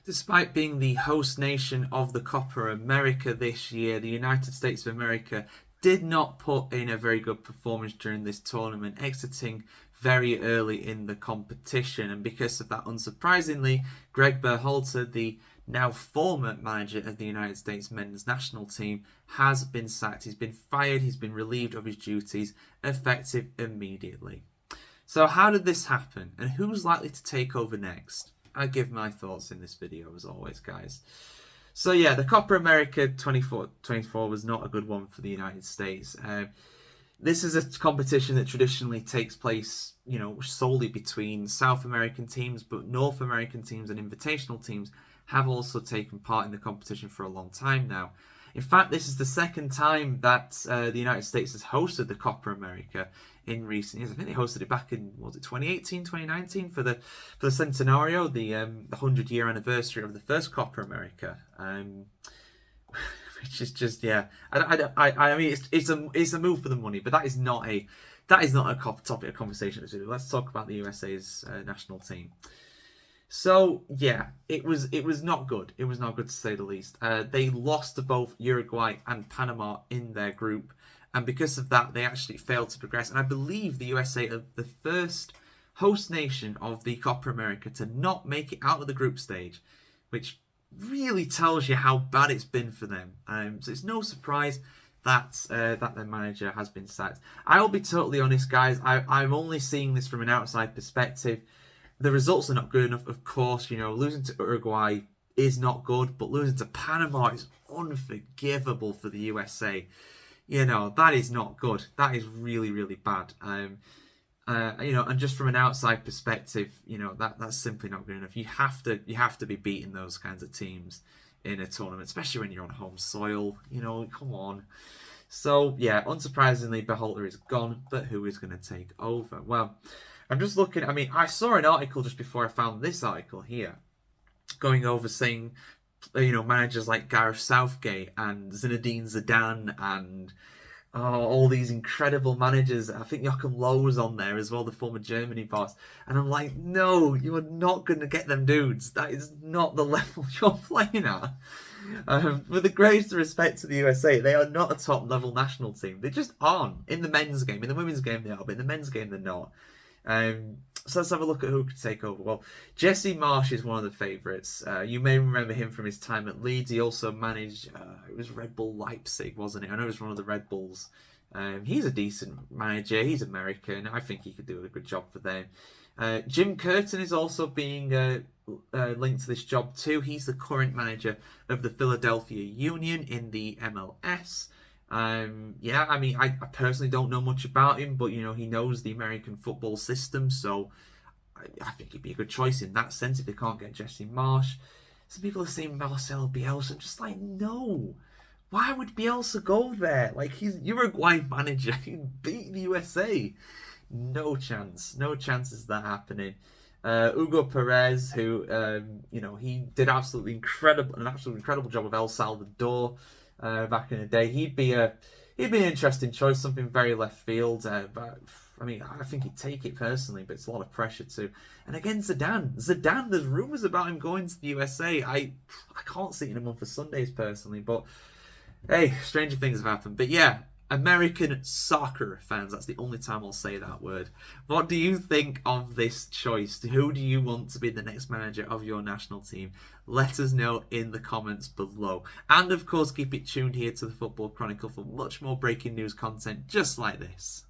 Despite being the host nation of the Copa America this year, the United States of America did not put in a very good performance during this tournament, exiting very early in the competition. And because of that, unsurprisingly, Greg Berhalter, the now former manager of the United States men's national team, has been sacked. He's been fired. He's been relieved of his duties, effective immediately. So how did this happen, and who's likely to take over next? I give my thoughts in this video, as always, guys. So yeah, the Copa America 24 was not a good one for the United States. This is a competition that traditionally takes place, solely between South American teams, but North American teams and invitational teams have also taken part in the competition for a long time now. In fact, this is the second time that the United States has hosted the Copa America in recent years. I think they hosted it back in, was it 2018, 2019 for the Centenario, the 100-year anniversary of the first Copa America. Which is just, yeah. I mean, it's a move for the money, but that is not a topic of conversation. Let's talk about the USA's national team. So yeah, it was not good. It was not good to say the least. They lost to both Uruguay and Panama in their group, and because of that, they actually failed to progress. And I believe the USA are the first host nation of the Copa America to not make it out of the group stage, which really tells you how bad it's been for them. So it's no surprise that their manager has been sacked. I'll be totally honest, guys. I'm only seeing this from an outside perspective. The results are not good enough, of course. Losing to Uruguay is not good, but losing to Panama is unforgivable for the USA. That is not good. That is really, really bad. And just from an outside perspective, that's simply not good enough. You have to be beating those kinds of teams in a tournament, especially when you're on home soil. Come on. So yeah, unsurprisingly, Berhalter is gone, but who is going to take over? Well, I'm just looking. I mean, I saw an article just before I found this article here, going over saying, managers like Gareth Southgate and Zinedine Zidane and all these incredible managers. I think Joachim Löw was on there as well, the former Germany boss. And I'm like, no, you are not going to get them dudes. That is not the level you're playing at. With the greatest respect to the USA, they are not a top level national team. They just aren't. In the men's game, in the women's game they are, but in the men's game they're not. So let's have a look at who could take over. Well, Jesse Marsch is one of the favourites. You may remember him from his time at Leeds. He also managed, it was Red Bull Leipzig, wasn't it? I know it was one of the Red Bulls. He's a decent manager. He's American. I think he could do a good job for them. Jim Curtin is also being linked to this job too. He's the current manager of the Philadelphia Union in the MLS. I mean, I personally don't know much about him, but he knows the American football system, so I think he'd be a good choice in that sense if they can't get Jesse Marsch. Some people are saying Marcelo Bielsa. I'm just like, no. Why would Bielsa go there? Like, he's Uruguay manager. He beat the USA. No chance. No chances of that happening. Hugo Perez, who he did an absolutely incredible job of El Salvador back in the day. He'd be an interesting choice, something very left field. But I mean, I think he'd take it personally, but it's a lot of pressure too. And again, Zidane, there's rumours about him going to the USA. I can't see him on for Sundays personally, but hey, stranger things have happened. But yeah, American soccer fans, that's the only time I'll say that word. What do you think of this choice? Who do you want to be the next manager of your national team? Let us know in the comments below. And of course, keep it tuned here to the Football Chronicle for much more breaking news content just like this.